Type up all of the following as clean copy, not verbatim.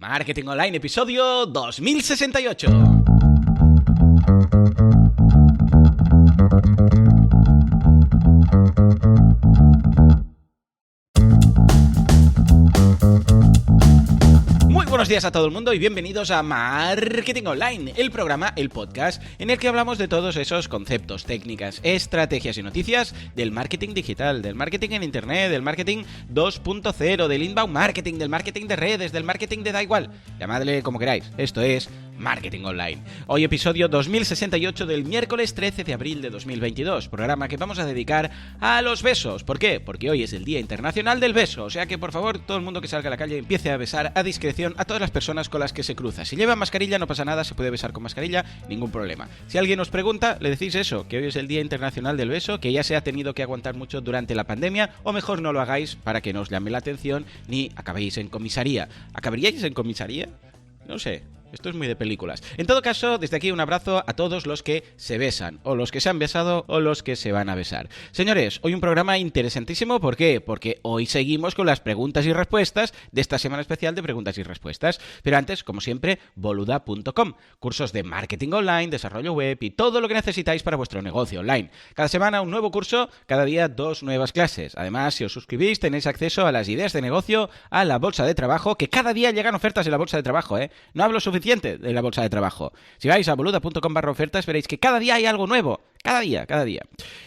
Marketing Online, episodio 2068. Muy buenos días a todo el mundo y bienvenidos a Marketing Online, el programa, el podcast, en el que hablamos de todos esos conceptos, técnicas, estrategias y noticias del marketing digital, del marketing en internet, del marketing 2.0, del inbound marketing, del marketing de redes, del marketing de da igual, llamadle como queráis. Esto es Marketing Online. Hoy episodio 2068 del miércoles 13 de abril de 2022, programa que vamos a dedicar a los besos. ¿Por qué? Porque hoy es el Día Internacional del Beso, o sea que por favor todo el mundo que salga a la calle empiece a besar a discreción a todas las personas con las que se cruza. Si lleva mascarilla no pasa nada, se puede besar con mascarilla, ningún problema. Si alguien os pregunta, le decís eso, que hoy es el Día Internacional del Beso, que ya se ha tenido que aguantar mucho durante la pandemia, o mejor no lo hagáis para que no os llame la atención ni acabéis en comisaría. ¿Acabaríais en comisaría? No sé. Esto es muy de películas. En todo caso, desde aquí un abrazo a todos los que se besan, o los que se han besado, o los que se van a besar. Señores, hoy un programa interesantísimo. ¿Por qué? Porque hoy seguimos con las preguntas y respuestas de esta semana especial de preguntas y respuestas. Pero antes, como siempre, boluda.com. Cursos de marketing online, desarrollo web y todo lo que necesitáis para vuestro negocio online. Cada semana un nuevo curso, cada día 2 nuevas clases. Además, si os suscribís, tenéis acceso a las ideas de negocio, a la bolsa de trabajo, que cada día llegan ofertas en la bolsa de trabajo, ¿eh? No hablo suficiente de la bolsa de trabajo. Si vais a boluda.com/ofertas veréis que cada día hay algo nuevo. Cada día.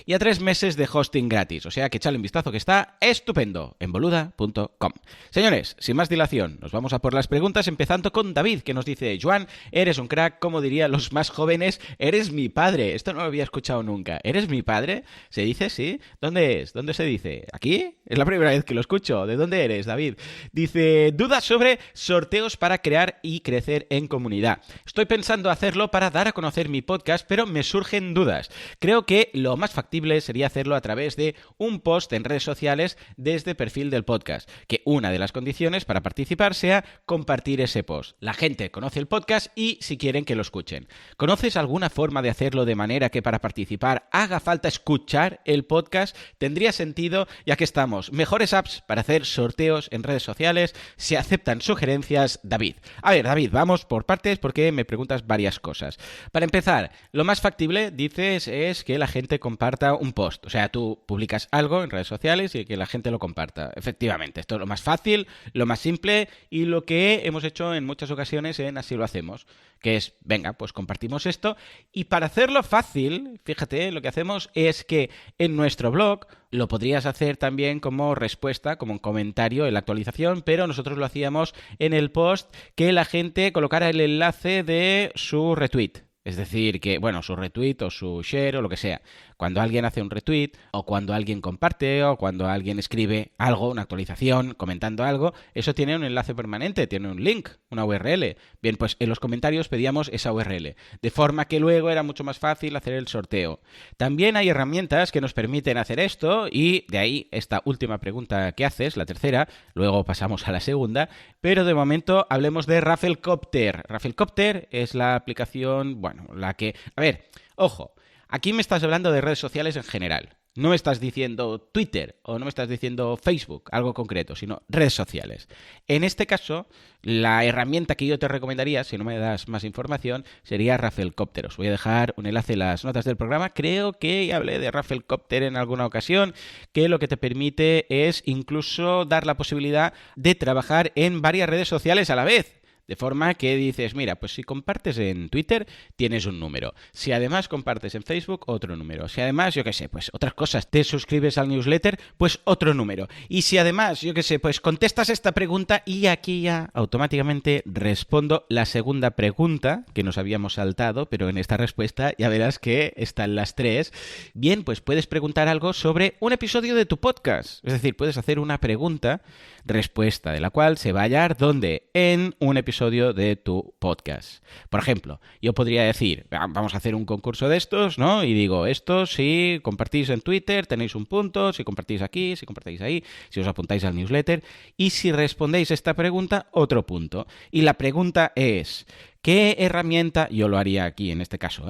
Y a 3 meses de hosting gratis. O sea que echadle un vistazo que está estupendo en boluda.com. Señores, sin más dilación, nos vamos a por las preguntas, empezando con David, que nos dice: Joan, eres un crack, como dirían los más jóvenes, eres mi padre. Esto no lo había escuchado nunca. ¿Eres mi padre? ¿Se dice? ¿Sí? ¿Dónde es? ¿Dónde se dice? ¿Aquí? Es la primera vez que lo escucho. ¿De dónde eres, David? Dice: dudas sobre sorteos para crear y crecer en comunidad. Estoy pensando hacerlo para dar a conocer mi podcast, pero me surgen dudas. Creo que lo más factible sería hacerlo a través de un post en redes sociales desde el perfil del podcast, que una de las condiciones para participar sea compartir ese post. La gente conoce el podcast y si quieren que lo escuchen. ¿Conoces alguna forma de hacerlo de manera que para participar haga falta escuchar el podcast? Tendría sentido, ya que estamos. Mejores apps para hacer sorteos en redes sociales. Se aceptan sugerencias, David. A ver, David, vamos por partes porque me preguntas varias cosas. Para empezar, lo más factible, dices, es que la gente comparta un post. O sea, tú publicas algo en redes sociales y que la gente lo comparta. Efectivamente, esto es lo más fácil, lo más simple y lo que hemos hecho en muchas ocasiones en Así lo hacemos, que es, venga, pues compartimos esto. Y para hacerlo fácil, fíjate, lo que hacemos es que en nuestro blog lo podrías hacer también como respuesta, como un comentario en la actualización, pero nosotros lo hacíamos en el post, que la gente colocara el enlace de su retweet. Es decir, que, bueno, su retweet o su share o lo que sea. Cuando alguien hace un retweet o cuando alguien comparte o cuando alguien escribe algo, una actualización, comentando algo, eso tiene un enlace permanente, tiene un link, una URL. Bien, pues en los comentarios pedíamos esa URL, de forma que luego era mucho más fácil hacer el sorteo. También hay herramientas que nos permiten hacer esto y de ahí esta última pregunta que haces, la tercera, luego pasamos a la segunda, pero de momento hablemos de Rafflecopter. Rafflecopter es la aplicación, bueno, la que... A ver, ojo. Aquí me estás hablando de redes sociales en general. No me estás diciendo Twitter o no me estás diciendo Facebook, algo concreto, sino redes sociales. En este caso, la herramienta que yo te recomendaría, si no me das más información, sería Rafflecopter. Os voy a dejar un enlace en las notas del programa. Creo que ya hablé de Rafflecopter en alguna ocasión, que lo que te permite es incluso dar la posibilidad de trabajar en varias redes sociales a la vez. De forma que dices, mira, pues si compartes en Twitter, tienes un número. Si además compartes en Facebook, otro número. Si además, yo qué sé, pues otras cosas, te suscribes al newsletter, pues otro número. Y si además, yo qué sé, pues contestas esta pregunta y aquí ya automáticamente respondo la segunda pregunta que nos habíamos saltado, pero en esta respuesta ya verás que están las tres. Bien, pues puedes preguntar algo sobre un episodio de tu podcast. Es decir, puedes hacer una pregunta, respuesta de la cual se va a hallar ¿dónde? En un episodio de tu podcast. Por ejemplo, yo podría decir, vamos a hacer un concurso de estos, ¿no? Y digo, esto si compartís en Twitter tenéis un punto, si compartís aquí, si compartís ahí, si os apuntáis al newsletter y si respondéis esta pregunta, otro punto. Y la pregunta es, ¿qué herramienta, yo lo haría aquí en este caso,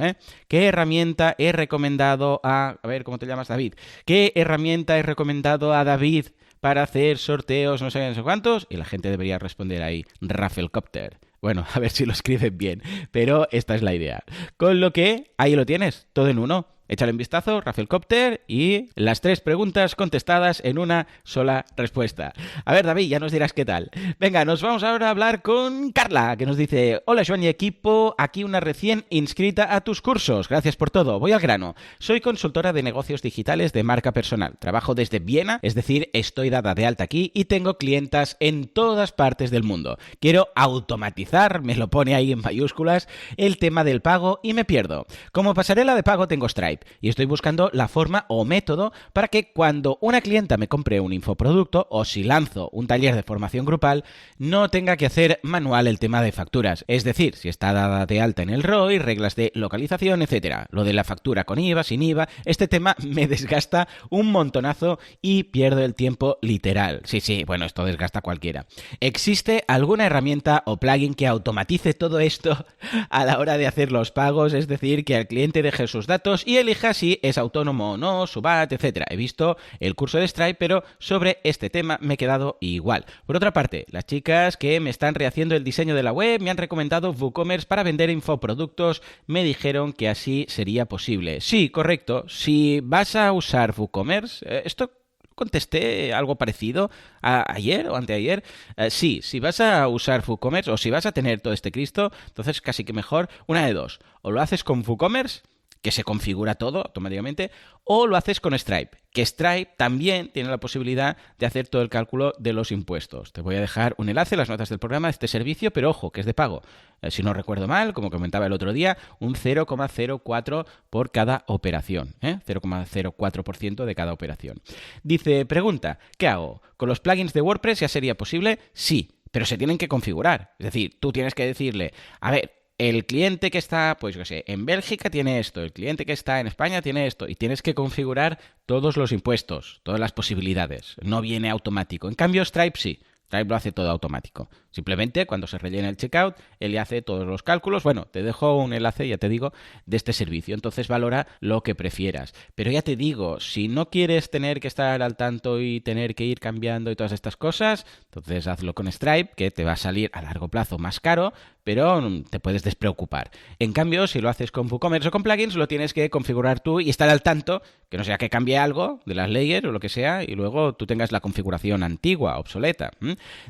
¿qué herramienta he recomendado a ver, ¿cómo te llamas, David? ¿Qué herramienta he recomendado a David para hacer sorteos, no sé qué, no sé cuántos, y la gente debería responder ahí, Rafflecopter. Bueno, a ver si lo escriben bien, pero esta es la idea. Con lo que, ahí lo tienes, todo en uno. Échale un vistazo, Rafflecopter, y las 3 preguntas contestadas en una sola respuesta. A ver, David, ya nos dirás qué tal. Venga, nos vamos ahora a hablar con Carla, que nos dice: hola, Joan y equipo, aquí una recién inscrita a tus cursos. Gracias por todo. Voy al grano. Soy consultora de negocios digitales de marca personal. Trabajo desde Viena, es decir, estoy dada de alta aquí y tengo clientas en todas partes del mundo. Quiero automatizar, me lo pone ahí en mayúsculas, el tema del pago y me pierdo. Como pasarela de pago tengo Stripe y estoy buscando la forma o método para que cuando una clienta me compre un infoproducto o si lanzo un taller de formación grupal no tenga que hacer manual el tema de facturas. Es decir, si está dada de alta en el ROI, reglas de localización, etcétera. Lo de la factura con IVA, sin IVA, este tema me desgasta un montonazo y pierdo el tiempo literal. Sí, bueno, esto desgasta a cualquiera. ¿Existe alguna herramienta o plugin que automatice todo esto a la hora de hacer los pagos? Es decir, que al cliente deje sus datos y elija si es autónomo o no, su VAT, etcétera. He visto el curso de Stripe, pero sobre este tema me he quedado igual. Por otra parte, las chicas que me están rehaciendo el diseño de la web me han recomendado WooCommerce para vender infoproductos. Me dijeron que así sería posible. Sí, correcto. Si vas a usar WooCommerce, esto contesté algo parecido ayer o anteayer. Sí, si vas a usar WooCommerce o si vas a tener todo este Cristo, entonces casi que mejor una de dos. O lo haces con WooCommerce, que se configura todo automáticamente, o lo haces con Stripe, que Stripe también tiene la posibilidad de hacer todo el cálculo de los impuestos. Te voy a dejar un enlace en las notas del programa de este servicio, pero ojo, que es de pago. Si no recuerdo mal, como comentaba el otro día, un 0,04 por cada operación, 0,04% de cada operación. Dice, pregunta, ¿qué hago? ¿Con los plugins de WordPress ya sería posible? Sí, pero se tienen que configurar. Es decir, tú tienes que decirle, a ver, el cliente que está, pues yo qué sé, en Bélgica tiene esto, el cliente que está en España tiene esto, y tienes que configurar todos los impuestos, todas las posibilidades. No viene automático. En cambio, Stripe sí. Stripe lo hace todo automático. Simplemente, cuando se rellena el checkout, él le hace todos los cálculos. Bueno, te dejo un enlace, ya te digo, de este servicio. Entonces valora lo que prefieras. Pero ya te digo, si no quieres tener que estar al tanto y tener que ir cambiando y todas estas cosas, entonces hazlo con Stripe, que te va a salir a largo plazo más caro, pero te puedes despreocupar. En cambio, si lo haces con WooCommerce o con plugins, lo tienes que configurar tú y estar al tanto, que no sea que cambie algo de las layers o lo que sea, y luego tú tengas la configuración antigua, obsoleta.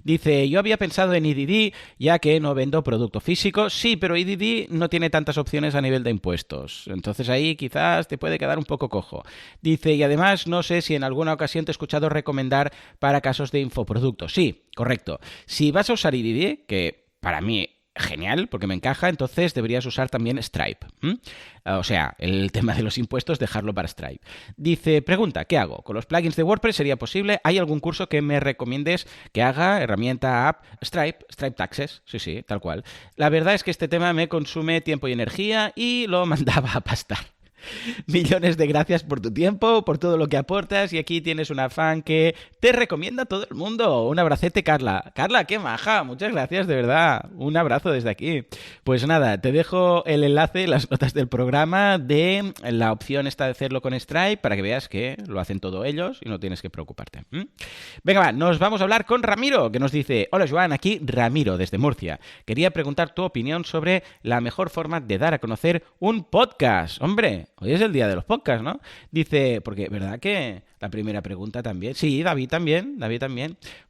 Dice, yo había pensado en EDD, ya que no vendo producto físico. Sí, pero EDD no tiene tantas opciones a nivel de impuestos. Entonces ahí quizás te puede quedar un poco cojo. Dice, y además no sé si en alguna ocasión te he escuchado recomendar para casos de infoproductos. Sí, correcto. Si vas a usar EDD, que para mí genial, porque me encaja, entonces deberías usar también Stripe. O sea, el tema de los impuestos, dejarlo para Stripe. Dice, pregunta, ¿qué hago? ¿Con los plugins de WordPress sería posible? ¿Hay algún curso que me recomiendes que haga? Herramienta, app, Stripe Taxes. Sí, tal cual. La verdad es que este tema me consume tiempo y energía y lo mandaba a pastar. Millones de gracias por tu tiempo, por todo lo que aportas, y aquí tienes una fan que te recomienda a todo el mundo. Un abracete, Carla. Carla, qué maja, muchas gracias, de verdad. Un abrazo desde aquí. Pues nada, te dejo el enlace, las notas del programa de la opción esta de hacerlo con Stripe para que veas que lo hacen todos ellos y no tienes que preocuparte. Venga, va, nos vamos a hablar con Ramiro, que nos dice, hola Joan, aquí Ramiro desde Murcia. Quería preguntar tu opinión sobre la mejor forma de dar a conocer un podcast. Hombre, hoy es el día de los podcasts, ¿no? Dice, porque, ¿verdad que la primera pregunta también? Sí, David también.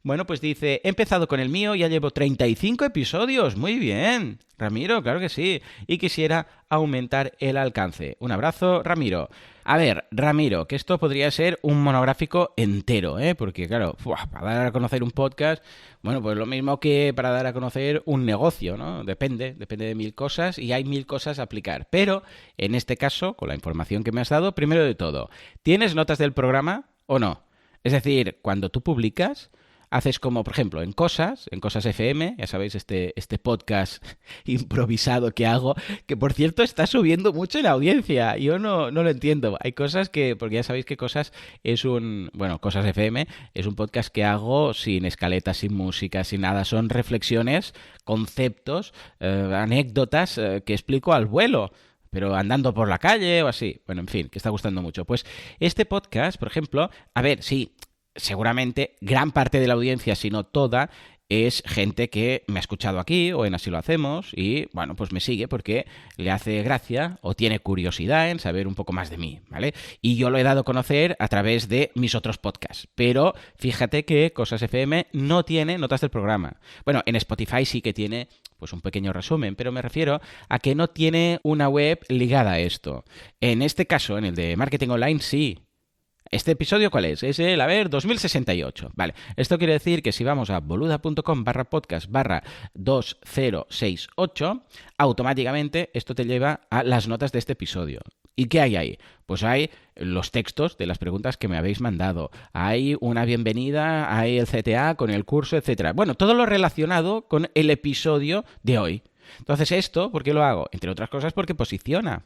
Bueno, pues dice, he empezado con el mío, ya llevo 35 episodios. Muy bien, Ramiro, claro que sí. Y quisiera aumentar el alcance. Un abrazo, Ramiro. A ver, Ramiro, que esto podría ser un monográfico entero, porque claro, para dar a conocer un podcast, bueno, pues lo mismo que para dar a conocer un negocio, ¿no? Depende de 1000 cosas y hay 1000 cosas a aplicar. Pero, en este caso, con la información que me has dado, primero de todo, ¿tienes notas del programa o no? Es decir, cuando tú publicas, haces como, por ejemplo, en Cosas FM, ya sabéis, este podcast improvisado que hago, que por cierto está subiendo mucho en audiencia. Yo no lo entiendo. Hay cosas que, porque ya sabéis que Cosas Cosas FM es un podcast que hago sin escaletas, sin música, sin nada. Son reflexiones, conceptos, anécdotas que explico al vuelo, pero andando por la calle o así. Bueno, en fin, que está gustando mucho. Pues este podcast, por ejemplo, a ver, sí, seguramente gran parte de la audiencia, si no toda, es gente que me ha escuchado aquí o en Así lo hacemos y, bueno, pues me sigue porque le hace gracia o tiene curiosidad en saber un poco más de mí, ¿vale? Y yo lo he dado a conocer a través de mis otros podcasts, pero fíjate que Cosas FM no tiene notas del programa. Bueno, en Spotify sí que tiene pues un pequeño resumen, pero me refiero a que no tiene una web ligada a esto. En este caso, en el de Marketing Online, sí. ¿Este episodio cuál es? Es el, 2068. Vale, esto quiere decir que si vamos a boluda.com/podcast/2068, automáticamente esto te lleva a las notas de este episodio. ¿Y qué hay ahí? Pues hay los textos de las preguntas que me habéis mandado, hay una bienvenida, hay el CTA con el curso, etcétera. Bueno, todo lo relacionado con el episodio de hoy. Entonces, ¿esto por qué lo hago? Entre otras cosas porque posiciona.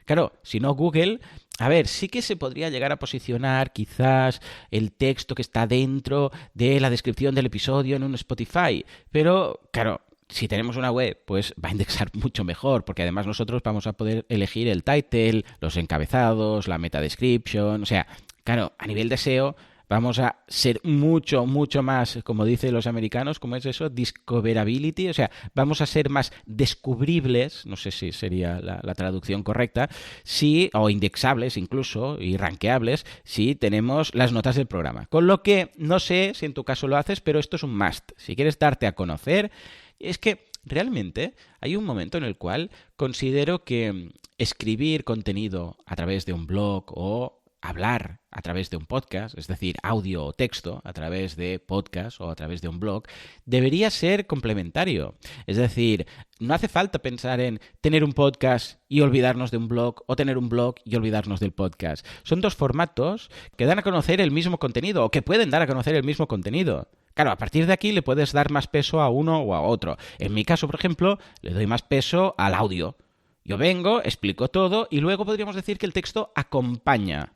Claro, si no Google, a ver, sí que se podría llegar a posicionar quizás el texto que está dentro de la descripción del episodio en un Spotify, pero claro, si tenemos una web, pues va a indexar mucho mejor, porque además nosotros vamos a poder elegir el title, los encabezados, la meta description, o sea, claro, a nivel de SEO vamos a ser mucho, mucho más, como dicen los americanos, ¿cómo es eso? Discoverability, o sea, vamos a ser más descubribles, no sé si sería la traducción correcta, si, o indexables incluso, y rankeables, si tenemos las notas del programa. Con lo que, no sé si en tu caso lo haces, pero esto es un must. Si quieres darte a conocer, es que realmente hay un momento en el cual considero que escribir contenido a través de un blog o hablar a través de un podcast, es decir, audio o texto a través de podcast o a través de un blog, debería ser complementario. Es decir, no hace falta pensar en tener un podcast y olvidarnos de un blog o tener un blog y olvidarnos del podcast. Son dos formatos que dan a conocer el mismo contenido o que pueden dar a conocer el mismo contenido. Claro, a partir de aquí le puedes dar más peso a uno o a otro. En mi caso, por ejemplo, le doy más peso al audio. Yo vengo, explico todo y luego podríamos decir que el texto acompaña.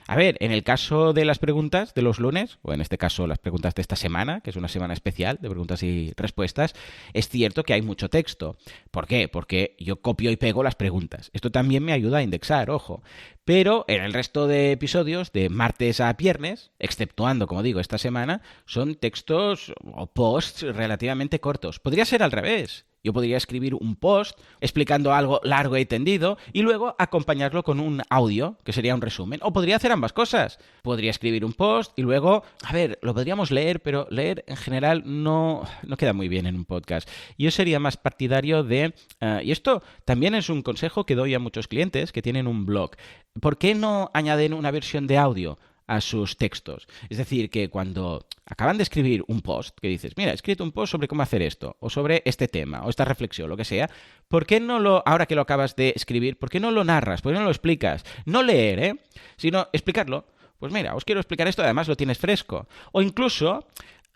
A ver, en el caso de las preguntas de los lunes, o en este caso las preguntas de esta semana, que es una semana especial de preguntas y respuestas, es cierto que hay mucho texto. ¿Por qué? Porque yo copio y pego las preguntas. Esto también me ayuda a indexar, ojo. Pero en el resto de episodios, de martes a viernes, exceptuando, como digo, esta semana, son textos o posts relativamente cortos. Podría ser al revés. Yo podría escribir un post explicando algo largo y tendido y luego acompañarlo con un audio, que sería un resumen. O podría hacer ambas cosas. Podría escribir un post y luego, a ver, lo podríamos leer, pero leer en general no queda muy bien en un podcast. Yo sería más partidario de... y esto también es un consejo que doy a muchos clientes que tienen un blog. ¿Por qué no añaden una versión de audio a sus textos? Es decir, que cuando acaban de escribir un post, que dices, mira, he escrito un post sobre cómo hacer esto, o sobre este tema, o esta reflexión, lo que sea, ¿por qué no ahora que lo acabas de escribir, ¿por qué no lo narras? ¿Por qué no lo explicas? No leer, sino explicarlo. Pues mira, os quiero explicar esto, además lo tienes fresco. O incluso...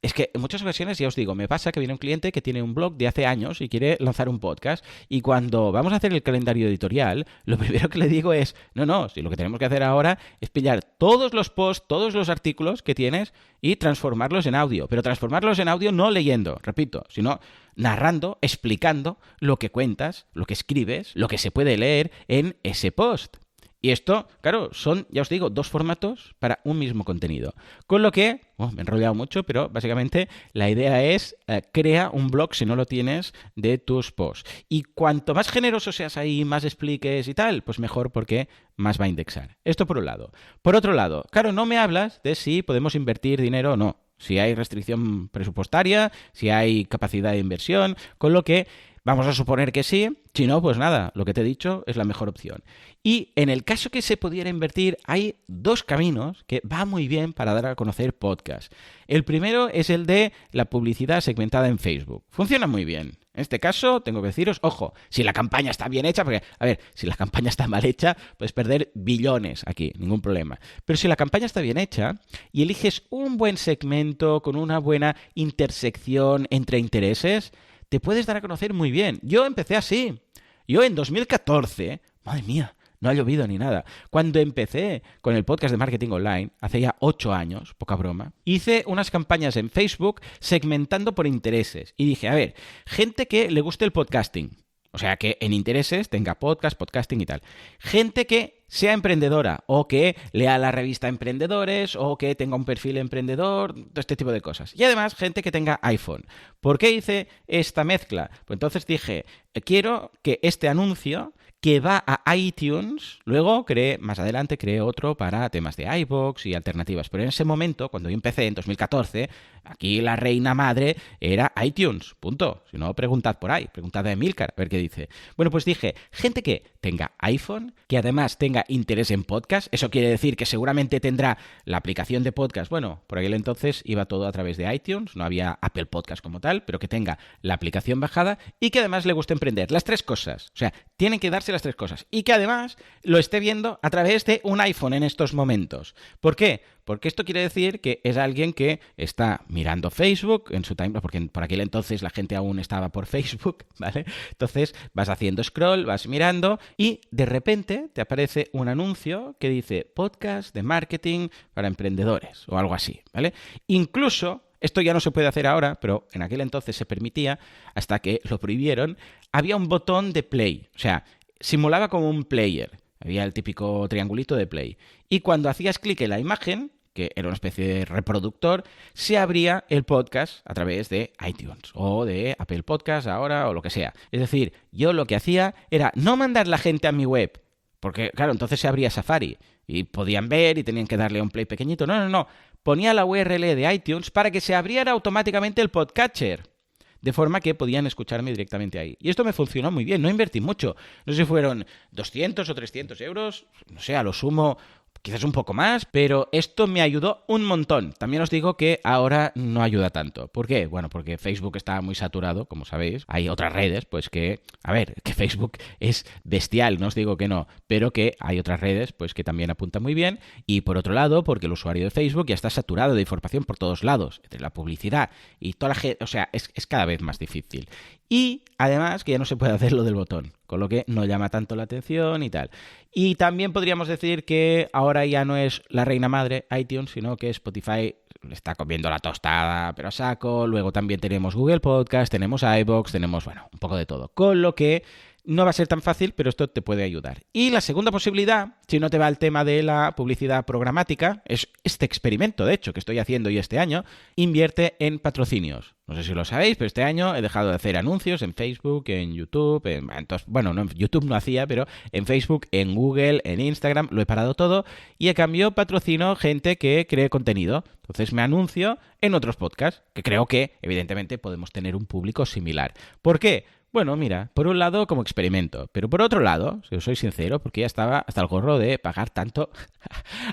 Es que en muchas ocasiones, ya os digo, me pasa que viene un cliente que tiene un blog de hace años y quiere lanzar un podcast y cuando vamos a hacer el calendario editorial, lo primero que le digo es, no, si lo que tenemos que hacer ahora es pillar todos los posts, todos los artículos que tienes y transformarlos en audio. Pero transformarlos en audio no leyendo, repito, sino narrando, explicando lo que cuentas, lo que escribes, lo que se puede leer en ese post. Y esto, claro, son, ya os digo, dos formatos para un mismo contenido. Con lo que, me he enrollado mucho, pero básicamente la idea es crea un blog, si no lo tienes, de tus posts. Y cuanto más generoso seas ahí, más expliques y tal, pues mejor porque más va a indexar. Esto por un lado. Por otro lado, claro, no me hablas de si podemos invertir dinero o no. Si hay restricción presupuestaria, si hay capacidad de inversión, con lo que... Vamos a suponer que sí, si no, pues nada, lo que te he dicho es la mejor opción. Y en el caso que se pudiera invertir, hay dos caminos que va muy bien para dar a conocer podcasts. El primero es el de la publicidad segmentada en Facebook. Funciona muy bien. En este caso, tengo que deciros, ojo, si la campaña está bien hecha, porque, a ver, si la campaña está mal hecha, puedes perder billones aquí, ningún problema. Pero si la campaña está bien hecha y eliges un buen segmento con una buena intersección entre intereses, te puedes dar a conocer muy bien. Yo empecé así. Yo en 2014, madre mía, no ha llovido ni nada. Cuando empecé con el podcast de Marketing Online, hace ya 8 años, poca broma, hice unas campañas en Facebook segmentando por intereses. Y dije, a ver, gente que le guste el podcasting. O sea, que en intereses tenga podcast, podcasting y tal. Gente que sea emprendedora o que lea la revista Emprendedores o que tenga un perfil emprendedor, todo este tipo de cosas. Y además, gente que tenga iPhone. ¿Por qué hice esta mezcla? Pues entonces dije, quiero que este anuncio que va a iTunes, luego más adelante creé otro para temas de iVoox y alternativas, pero en ese momento, cuando yo empecé en 2014, aquí la reina madre era iTunes, punto. Si no, preguntad por ahí, preguntad a Emilcar, a ver qué dice. Bueno, pues dije, gente que tenga iPhone, que además tenga interés en podcast, eso quiere decir que seguramente tendrá la aplicación de podcast, bueno, por aquel entonces iba todo a través de iTunes, no había Apple Podcast como tal, pero que tenga la aplicación bajada y que además le guste emprender. Las tres cosas, o sea, tienen que darse las tres cosas. Y que además lo esté viendo a través de un iPhone en estos momentos. ¿Por qué? Porque esto quiere decir que es alguien que está mirando Facebook en su timeline, porque por aquel entonces la gente aún estaba por Facebook, ¿vale? Entonces vas haciendo scroll, vas mirando y de repente te aparece un anuncio que dice podcast de marketing para emprendedores o algo así, ¿vale? Incluso, esto ya no se puede hacer ahora, pero en aquel entonces se permitía, hasta que lo prohibieron, había un botón de play, o sea, simulaba como un player. Había el típico triangulito de play. Y cuando hacías clic en la imagen, que era una especie de reproductor, se abría el podcast a través de iTunes o de Apple Podcast ahora o lo que sea. Es decir, yo lo que hacía era no mandar la gente a mi web, porque claro, entonces se abría Safari y podían ver y tenían que darle un play pequeñito. No. Ponía la URL de iTunes para que se abriera automáticamente el podcatcher. De forma que podían escucharme directamente ahí. Y esto me funcionó muy bien, no invertí mucho. No sé si fueron 200 o 300 euros, no sé, a lo sumo quizás un poco más, pero esto me ayudó un montón. También os digo que ahora no ayuda tanto. ¿Por qué? Bueno, porque Facebook está muy saturado, como sabéis. Hay otras redes, pues que Facebook es bestial, no os digo que no, pero que hay otras redes, pues que también apuntan muy bien. Y por otro lado, porque el usuario de Facebook ya está saturado de información por todos lados, entre la publicidad y toda la gente, o sea, es cada vez más difícil. Y además que ya no se puede hacer lo del botón, con lo que no llama tanto la atención y tal. Y también podríamos decir que ahora ya no es la reina madre iTunes, sino que Spotify le está comiendo la tostada, pero a saco. Luego también tenemos Google Podcast, tenemos iVoox, tenemos, bueno, un poco de todo. Con lo que no va a ser tan fácil, pero esto te puede ayudar. Y la segunda posibilidad, si no te va el tema de la publicidad programática, es este experimento, de hecho, que estoy haciendo yo este año, invierte en patrocinios. No sé si lo sabéis, pero este año he dejado de hacer anuncios en Facebook, en YouTube, en YouTube no hacía, pero en Facebook, en Google, en Instagram, lo he parado todo y a cambio patrocino gente que cree contenido. Entonces me anuncio en otros podcasts, que creo que evidentemente podemos tener un público similar. ¿Por qué? Bueno, mira, por un lado como experimento, pero por otro lado, si os soy sincero, porque ya estaba hasta el gorro de pagar tanto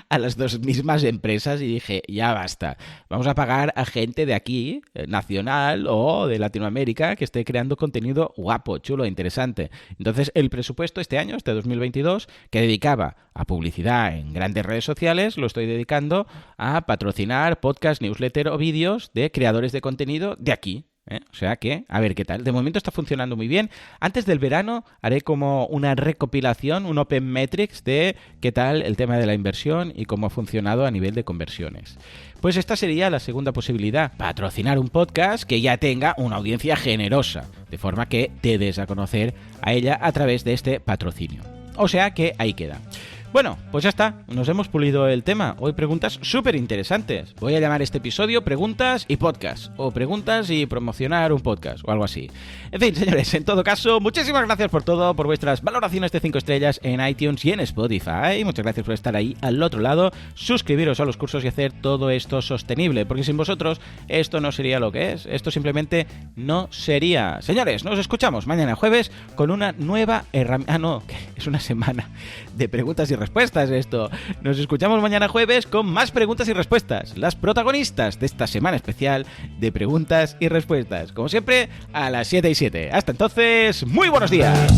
a las dos mismas empresas y dije, ya basta, vamos a pagar a gente de aquí, nacional o de Latinoamérica, que esté creando contenido guapo, chulo, interesante. Entonces el presupuesto este año, este 2022, que dedicaba a publicidad en grandes redes sociales, lo estoy dedicando a patrocinar podcast, newsletter o vídeos de creadores de contenido de aquí. O sea que, a ver qué tal. De momento está funcionando muy bien. Antes del verano haré como una recopilación, un Open Metrics de qué tal el tema de la inversión y cómo ha funcionado a nivel de conversiones. Pues esta sería la segunda posibilidad, patrocinar un podcast que ya tenga una audiencia generosa, de forma que te des a conocer a ella a través de este patrocinio. O sea que ahí queda. Bueno, pues ya está, nos hemos pulido el tema. Hoy preguntas súper interesantes. Voy a llamar este episodio Preguntas y Podcast, o Preguntas y Promocionar un Podcast, o algo así. En fin, señores, en todo caso, muchísimas gracias por todo, por vuestras valoraciones de 5 estrellas en iTunes y en Spotify. Muchas gracias por estar ahí al otro lado, suscribiros a los cursos y hacer todo esto sostenible, porque sin vosotros esto no sería lo que es, esto simplemente no sería. Señores, nos escuchamos mañana jueves con una nueva herramienta. Es una semana de preguntas y respuestas esto. Nos escuchamos mañana jueves con más preguntas y respuestas, las protagonistas de esta semana especial de preguntas y respuestas, como siempre a las 7:07. Hasta entonces, muy buenos días.